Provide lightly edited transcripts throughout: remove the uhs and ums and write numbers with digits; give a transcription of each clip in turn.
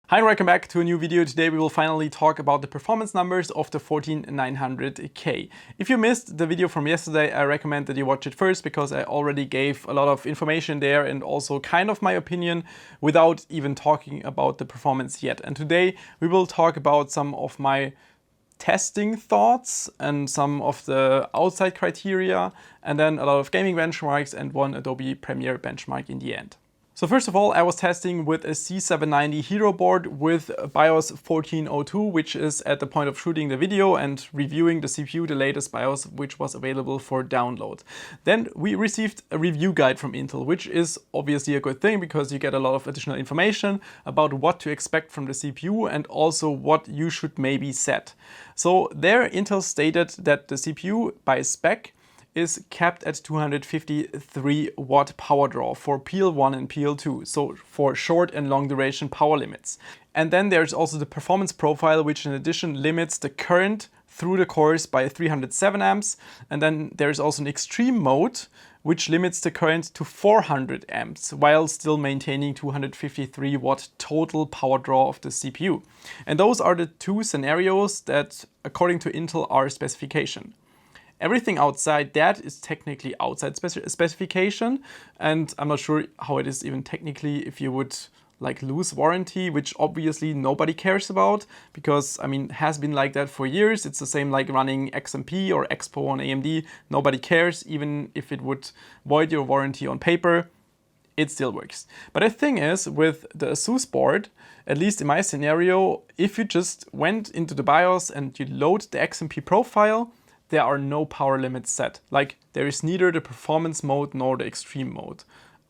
Hi and welcome back to a new video. Today we will finally talk about the performance numbers of the 14900K. If you missed the video from yesterday, I recommend that you watch it first because I already gave a lot of information there and also kind of my opinion without even talking about the performance yet. And today we will talk about some of my testing thoughts and some of the outside criteria and then a lot of gaming benchmarks and one Adobe Premiere benchmark in the end. So first of all, I was testing with a C790 Hero board with BIOS 1402, which is at the point of shooting the video and reviewing the CPU, the latest BIOS, which was available for download. Then we received a review guide from Intel, which is obviously a good thing because you get a lot of additional information about what to expect from the CPU and also what you should maybe set. So there Intel stated that the CPU by spec is capped at 253 watt power draw for PL1 and PL2, so for short and long duration power limits. And then there's also the performance profile, which in addition limits the current through the cores by 307 amps. And then there's also an extreme mode, which limits the current to 400 amps while still maintaining 253 watt total power draw of the CPU. And those are the two scenarios that, according to Intel, are specification. Everything outside that is technically outside specification, and I'm not sure how it is even technically if you would like lose warranty, which obviously nobody cares about because I mean it has been like that for years. It's the same like running XMP or EXPO on AMD. Nobody cares, even if it would void your warranty on paper, it still works. But the thing is, with the ASUS board, at least in my scenario, if you just went into the BIOS and you load the XMP profile, there are no power limits set. Like there is neither the performance mode nor the extreme mode.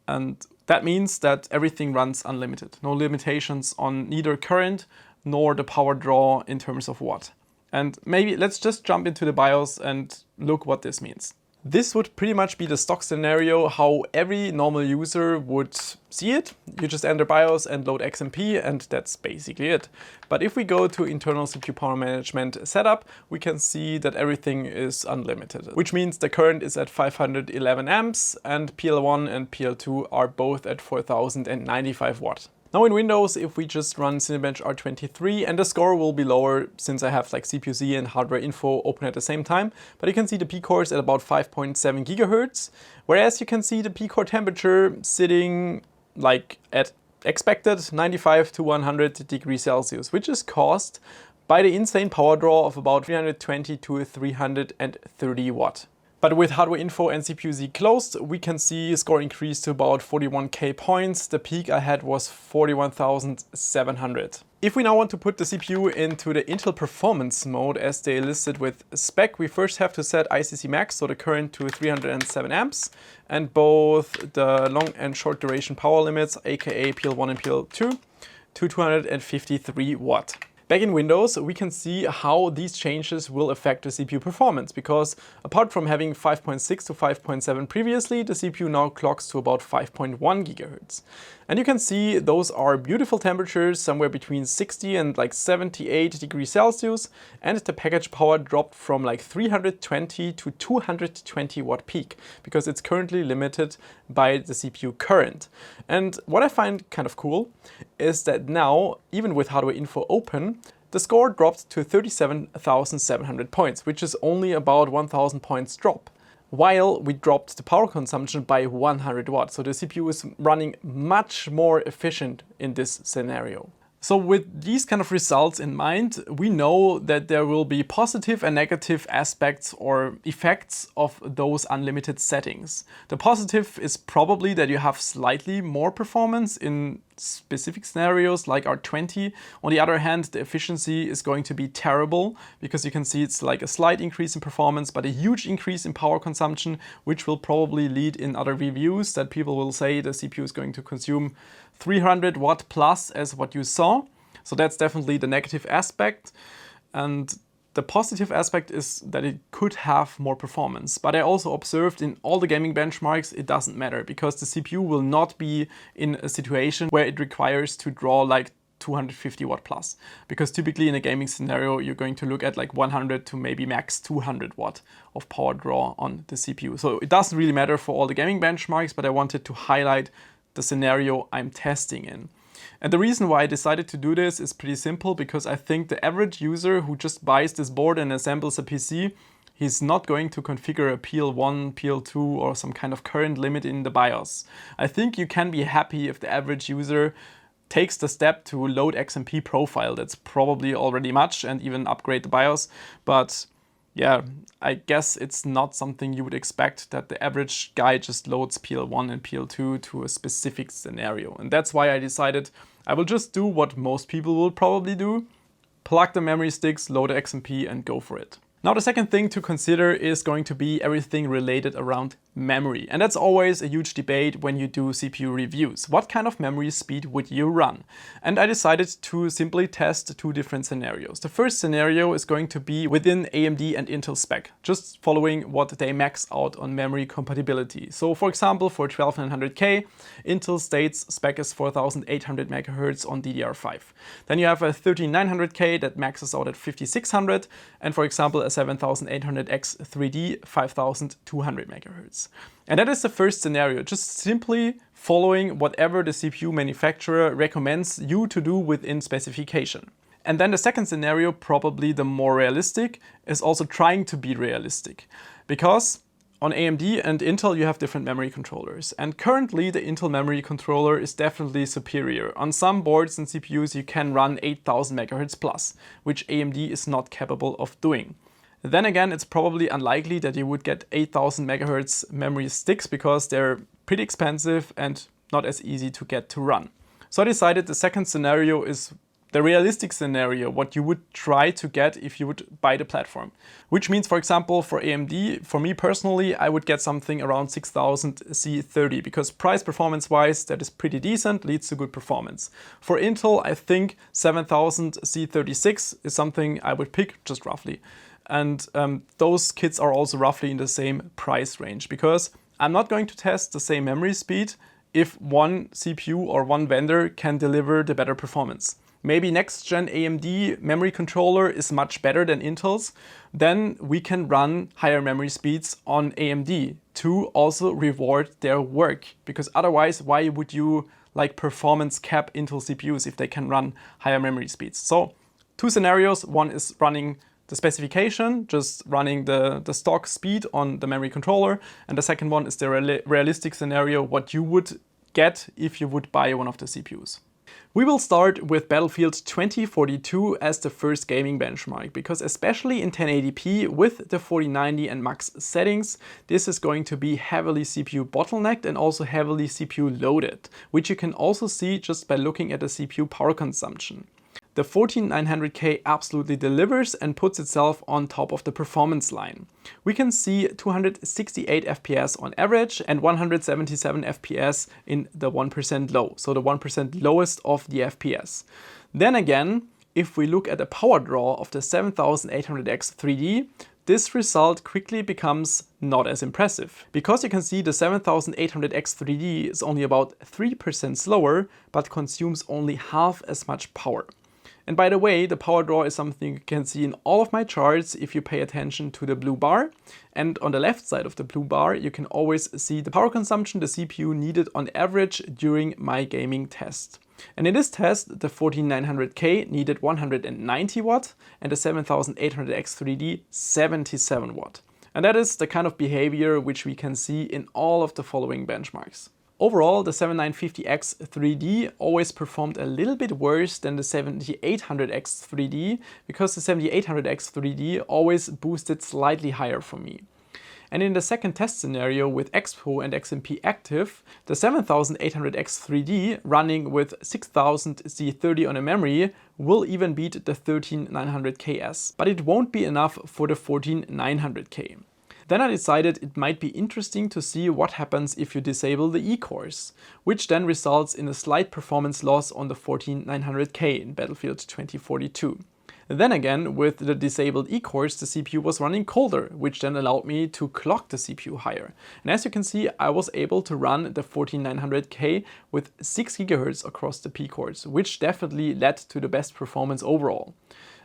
And that means that everything runs unlimited. No limitations on neither current nor the power draw in terms of watt. And maybe let's just jump into the BIOS and look what this means. This would pretty much be the stock scenario how every normal user would see it. You just enter BIOS and load XMP and that's basically it. But if we go to internal CPU power management setup, we can see that everything is unlimited, which means the current is at 511 amps and PL1 and PL2 are both at 4095 watt. Now in Windows, if we just run Cinebench R23, and the score will be lower since I have like CPU-Z and hardware info open at the same time, but you can see the P-cores at about 5.7 GHz, whereas you can see the P-core temperature sitting like at expected 95 to 100 degrees Celsius, which is caused by the insane power draw of about 320 to 330 watt. But with hardware info and CPU-Z closed, we can see score increase to about 41k points. The peak I had was 41,700. If we now want to put the CPU into the Intel performance mode as they listed with spec, we first have to set ICC max, so the current to 307 amps, and both the long and short duration power limits, aka PL1 and PL2, to 253 watt. Back in Windows, we can see how these changes will affect the CPU performance because apart from having 5.6 to 5.7 previously, the CPU now clocks to about 5.1 GHz. And you can see those are beautiful temperatures, somewhere between 60 and like 78 degrees Celsius, and the package power dropped from like 320 to 220 watt peak because it's currently limited by the CPU current. And what I find kind of cool is that now, even with hardware info open, the score dropped to 37,700 points, which is only about 1,000 points drop, while we dropped the power consumption by 100 watts. So the CPU is running much more efficient in this scenario. So with these kind of results in mind, we know that there will be positive and negative aspects or effects of those unlimited settings. The positive is probably that you have slightly more performance in specific scenarios like R20. On the other hand, the efficiency is going to be terrible because you can see it's like a slight increase in performance, but a huge increase in power consumption, which will probably lead in other reviews that people will say the CPU is going to consume 300 watt plus as what you saw. So that's definitely the negative aspect. And the positive aspect is that it could have more performance. But I also observed in all the gaming benchmarks, it doesn't matter because the CPU will not be in a situation where it requires to draw like 250 watt plus. Because typically in a gaming scenario, you're going to look at like 100 to maybe max 200 watt of power draw on the CPU. So it doesn't really matter for all the gaming benchmarks, but I wanted to highlight the scenario I'm testing in. And the reason why I decided to do this is pretty simple, because I think the average user who just buys this board and assembles a PC, he's not going to configure a PL1, PL2 or some kind of current limit in the BIOS. I think you can be happy if the average user takes the step to load XMP profile. That's probably already much, and even upgrade the BIOS. But yeah, I guess it's not something you would expect, that the average guy just loads PL1 and PL2 to a specific scenario. And that's why I decided I will just do what most people will probably do: plug the memory sticks, load XMP and go for it. Now the second thing to consider is going to be everything related around memory. And that's always a huge debate when you do CPU reviews. What kind of memory speed would you run? And I decided to simply test two different scenarios. The first scenario is going to be within AMD and Intel spec, just following what they max out on memory compatibility. So for example, for 12900K, Intel states spec is 4800 MHz on DDR5. Then you have a 13900K that maxes out at 5600, and for example a 7800X 3D 5200 MHz. And that is the first scenario, just simply following whatever the CPU manufacturer recommends you to do within specification. And then the second scenario, probably the more realistic, is also trying to be realistic. Because on AMD and Intel you have different memory controllers, and currently the Intel memory controller is definitely superior. On some boards and CPUs you can run 8000 MHz plus, which AMD is not capable of doing. Then again, it's probably unlikely that you would get 8000 MHz memory sticks, because they're pretty expensive and not as easy to get to run. So I decided the second scenario is the realistic scenario, what you would try to get if you would buy the platform. Which means, for example, for AMD, for me personally, I would get something around 6000 C30, because price performance wise, that is pretty decent, leads to good performance. For Intel, I think 7000 C36 is something I would pick, just roughly. And those kits are also roughly in the same price range, because I'm not going to test the same memory speed if one CPU or one vendor can deliver the better performance. Maybe next gen AMD memory controller is much better than Intel's, then we can run higher memory speeds on AMD to also reward their work. Because otherwise, why would you like performance cap Intel CPUs if they can run higher memory speeds? So two scenarios: one is running the specification, just running the stock speed on the memory controller, and the second one is the realistic scenario, what you would get if you would buy one of the CPUs. We will start with Battlefield 2042 as the first gaming benchmark, because especially in 1080p with the 4090 and max settings, this is going to be heavily CPU bottlenecked and also heavily CPU loaded, which you can also see just by looking at the CPU power consumption. The 14900K absolutely delivers and puts itself on top of the performance line. We can see 268 FPS on average and 177 FPS in the 1% low, so the 1% lowest of the FPS. Then again, if we look at the power draw of the 7800X 3D, this result quickly becomes not as impressive, because you can see the 7800X 3D is only about 3% slower, but consumes only half as much power. And by the way, the power draw is something you can see in all of my charts if you pay attention to the blue bar. And on the left side of the blue bar, you can always see the power consumption the CPU needed on average during my gaming test. And in this test, the 14900K needed 190 watt and the 7800X 3D 77 watt. And that is the kind of behavior which we can see in all of the following benchmarks. Overall, the 7950X 3D always performed a little bit worse than the 7800X 3D, because the 7800X 3D always boosted slightly higher for me. And in the second test scenario with EXPO and XMP active, the 7800X 3D running with 6000 C30 on a memory will even beat the 13900KS, but it won't be enough for the 14900K. Then I decided it might be interesting to see what happens if you disable the E-cores, which then results in a slight performance loss on the 14900K in Battlefield 2042. Then again, with the disabled E-cores, the CPU was running colder, which then allowed me to clock the CPU higher. And as you can see, I was able to run the 14900K with 6 GHz across the P-cores, which definitely led to the best performance overall.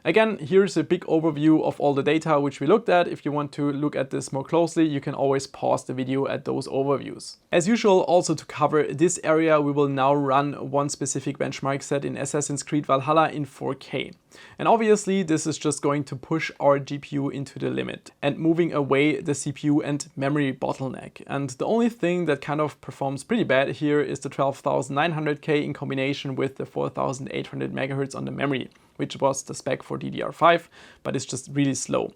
Again, here's a big overview of all the data which we looked at. If you want to look at this more closely, you can always pause the video at those overviews. As usual, also to cover this area, we will now run one specific benchmark set in Assassin's Creed Valhalla in 4K. And obviously, this is just going to push our GPU into the limit and moving away the CPU and memory bottleneck. And the only thing that kind of performs pretty bad here is the 12,900K in combination with the 4,800 MHz on the memory, which was the spec for DDR5, but it's just really slow.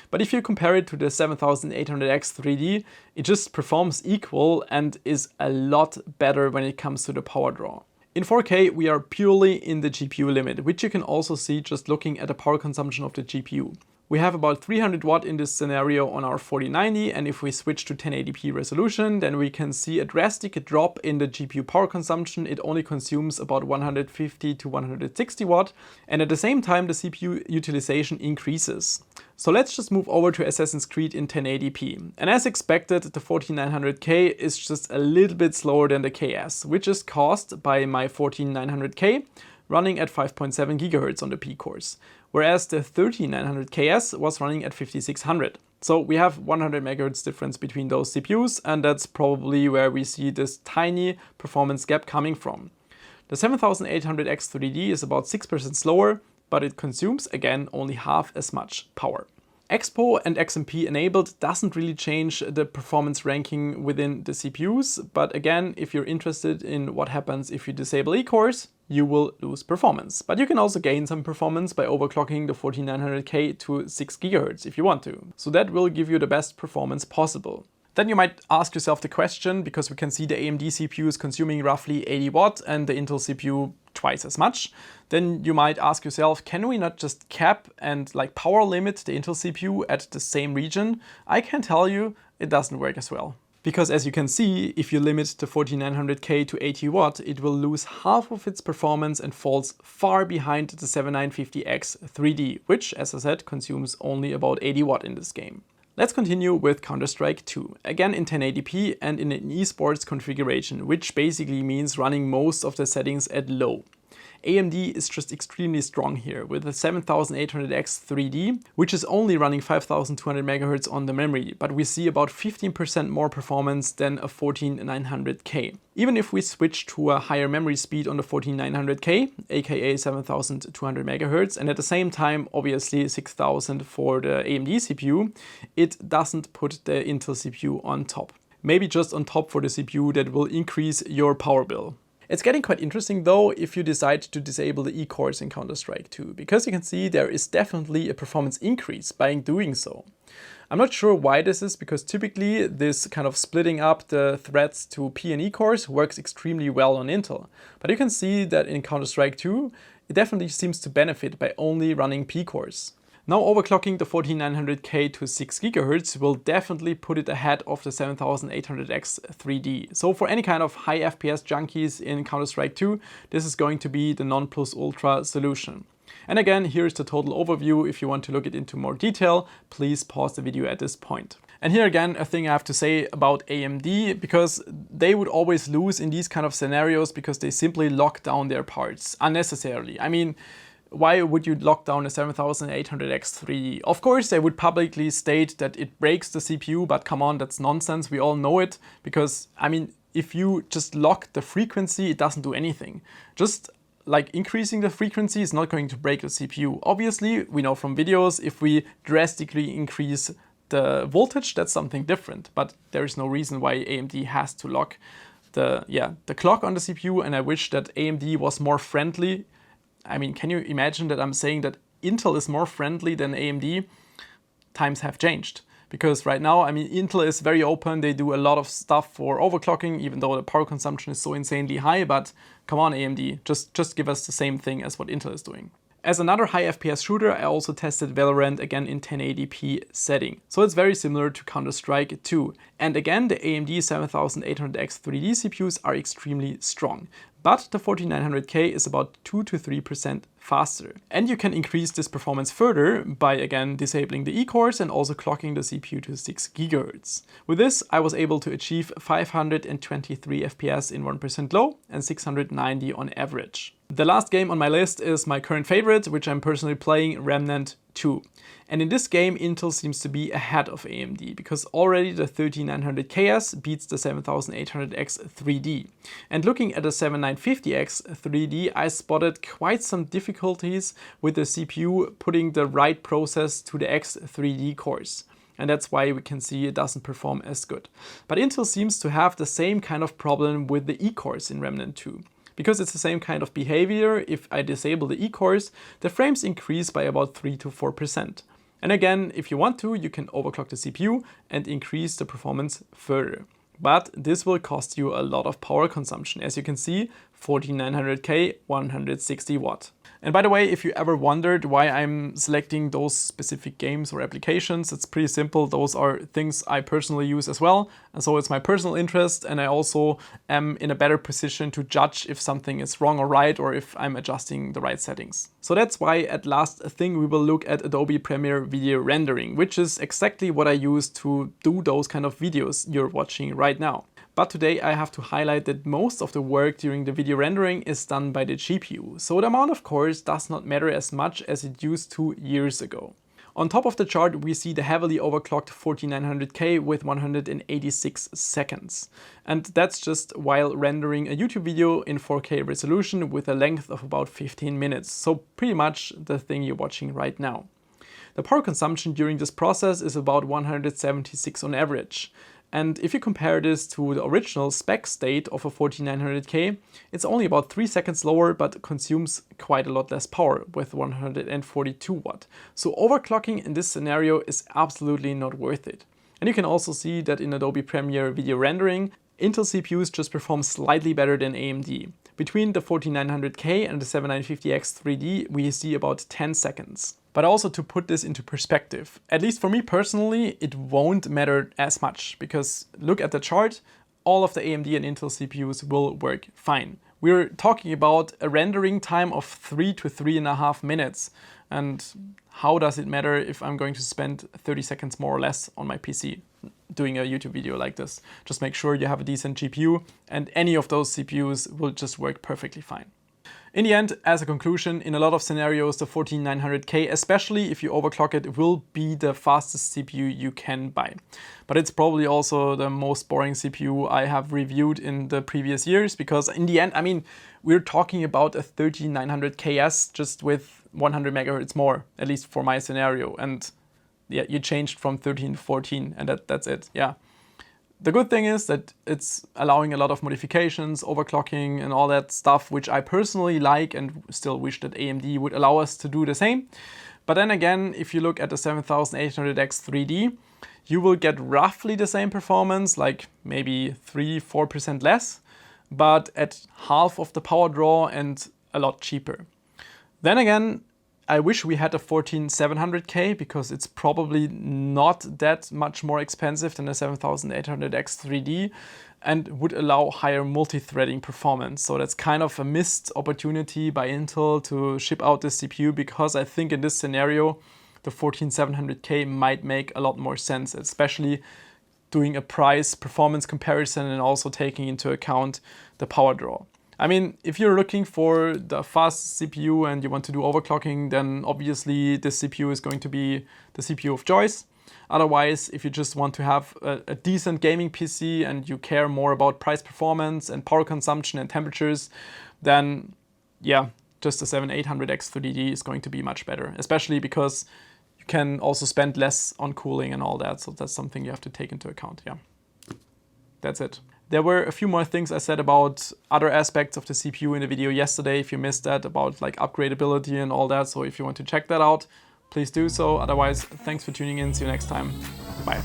But if you compare it to the 7800X 3D, it just performs equal and is a lot better when it comes to the power draw. In 4K, we are purely in the GPU limit, which you can also see just looking at the power consumption of the GPU. We have about 300 watt in this scenario on our 4090, and if we switch to 1080p resolution, then we can see a drastic drop in the GPU power consumption. It only consumes about 150 to 160 watt, and at the same time the CPU utilization increases. So let's just move over to Assassin's Creed in 1080p. And as expected, the 14900K is just a little bit slower than the KS, which is caused by my 14900K running at 5.7 GHz on the P cores, whereas the 13900KS was running at 5600. So we have 100 MHz difference between those CPUs, and that's probably where we see this tiny performance gap coming from. The 7800X 3D is about 6% slower, but it consumes, again, only half as much power. EXPO and XMP enabled doesn't really change the performance ranking within the CPUs, but again, if you're interested in what happens if you disable E-cores, you will lose performance. But you can also gain some performance by overclocking the 14900K to 6 GHz if you want to. So that will give you the best performance possible. Then you might ask yourself the question, because we can see the AMD CPU is consuming roughly 80 watt and the Intel CPU twice as much, then you might ask yourself, can we not just cap and power limit the Intel CPU at the same region? I can tell you it doesn't work as well. Because as you can see, if you limit the 4900K to 80 watt, it will lose half of its performance and falls far behind the 7950X 3D, which, as I said, consumes only about 80 watt in this game. Let's continue with Counter-Strike 2, again in 1080p and in an esports configuration, which basically means running most of the settings at low. AMD is just extremely strong here with the 7800X 3D, which is only running 5200 MHz on the memory, but we see about 15% more performance than a 14900K. Even if we switch to a higher memory speed on the 14900K, aka 7200 MHz, and at the same time obviously 6000 for the AMD CPU, it doesn't put the Intel CPU on top. Maybe just on top for the CPU that will increase your power bill. It's getting quite interesting though if you decide to disable the E-cores in Counter-Strike 2, because you can see there is definitely a performance increase by doing so. I'm not sure why this is, because typically this kind of splitting up the threads to P and E cores works extremely well on Intel. But you can see that in Counter-Strike 2, it definitely seems to benefit by only running P cores. Now overclocking the 14900K to 6 GHz will definitely put it ahead of the 7800X 3D. So for any kind of high FPS junkies in Counter-Strike 2, this is going to be the non-plus-ultra solution. And again, here's the total overview. If you want to look it into more detail, please pause the video at this point. And here again, a thing I have to say about AMD, because they would always lose in these kind of scenarios because they simply lock down their parts unnecessarily. I mean, why would you lock down a 7800X 3D? Of course, they would publicly state that it breaks the CPU, but come on, that's nonsense. We all know it, because, I mean, if you just lock the frequency, it doesn't do anything. Just increasing the frequency is not going to break the CPU. Obviously, we know from videos, if we drastically increase the voltage, that's something different. But there is no reason why AMD has to lock the clock on the CPU, and I wish that AMD was more friendly. I mean, can you imagine that I'm saying that Intel is more friendly than AMD? Times have changed. Because right now, I mean, Intel is very open. They do a lot of stuff for overclocking, even though the power consumption is so insanely high. But come on, AMD, just give us the same thing as what Intel is doing. As another high FPS shooter, I also tested Valorant again in 1080p setting. So it's very similar to Counter-Strike 2. And again, the AMD 7800X 3D CPUs are extremely strong. But the 4900K is about 2 to 3% faster. And you can increase this performance further by again disabling the E-cores and also clocking the CPU to 6 GHz. With this, I was able to achieve 523 FPS in 1% low and 690 on average. The last game on my list is my current favorite, which I'm personally playing, Remnant 2. And in this game, Intel seems to be ahead of AMD, because already the 13900KS beats the 7800X 3D. And looking at the 7950X 3D, I spotted quite some difficulties with the CPU putting the right process to the X3D cores. And that's why we can see it doesn't perform as good. But Intel seems to have the same kind of problem with the E-cores in Remnant 2. Because it's the same kind of behavior, if I disable the E-cores, the frames increase by about 3 to 4%. And again, if you want to, you can overclock the CPU and increase the performance further. But this will cost you a lot of power consumption. As you can see, 14900K, 160 watt. And by the way, if you ever wondered why I'm selecting those specific games or applications, it's pretty simple. Those are things I personally use as well. And so it's my personal interest, and I also am in a better position to judge if something is wrong or right, or if I'm adjusting the right settings. So that's why at last thing we will look at Adobe Premiere Video Rendering, which is exactly what I use to do those kind of videos you're watching right now. But today I have to highlight that most of the work during the video rendering is done by the GPU, so the amount of cores does not matter as much as it used to years ago. On top of the chart we see the heavily overclocked 14900K with 186 seconds. And that's just while rendering a YouTube video in 4K resolution with a length of about 15 minutes, so pretty much the thing you're watching right now. The power consumption during this process is about 176 on average. And if you compare this to the original spec state of a 14900K, it's only about 3 seconds lower but consumes quite a lot less power with 142 watt. So overclocking in this scenario is absolutely not worth it. And you can also see that in Adobe Premiere Video Rendering, Intel CPUs just perform slightly better than AMD. Between the 14900K and the 7950X 3D, we see about 10 seconds. But also to put this into perspective, at least for me personally, it won't matter as much, because look at the chart, all of the AMD and Intel CPUs will work fine. We're talking about a rendering time of 3 to 3.5 minutes. And how does it matter if I'm going to spend 30 seconds more or less on my PC doing a YouTube video like this? Just make sure you have a decent GPU, and any of those CPUs will just work perfectly fine. In the end, as a conclusion, in a lot of scenarios, the 14900K, especially if you overclock it, will be the fastest CPU you can buy. But it's probably also the most boring CPU I have reviewed in the previous years, because in the end, I mean, we're talking about a 13900KS just with 100 megahertz more, at least for my scenario. And yeah, you changed from 13 to 14, and that's it, yeah. The good thing is that it's allowing a lot of modifications, overclocking and all that stuff, which I personally like and still wish that AMD would allow us to do the same. But then again, if you look at the 7800X 3D, you will get roughly the same performance, like maybe 3–4% less, but at half of the power draw and a lot cheaper. Then again, I wish we had a 14700K, because it's probably not that much more expensive than a 7800X 3D and would allow higher multi-threading performance. So that's kind of a missed opportunity by Intel to ship out this CPU, because I think in this scenario the 14700K might make a lot more sense, especially doing a price-performance comparison and also taking into account the power draw. I mean, if you're looking for the fast CPU and you want to do overclocking, then obviously this CPU is going to be the CPU of choice. Otherwise, if you just want to have a decent gaming PC and you care more about price performance and power consumption and temperatures, then yeah, just the 7800X 3D is going to be much better, especially because you can also spend less on cooling and all that. So that's something you have to take into account, yeah. That's it. There were a few more things I said about other aspects of the CPU in the video yesterday, if you missed that, about like upgradability and all that. So if you want to check that out, please do so. Otherwise, thanks for tuning in. See you next time. Bye.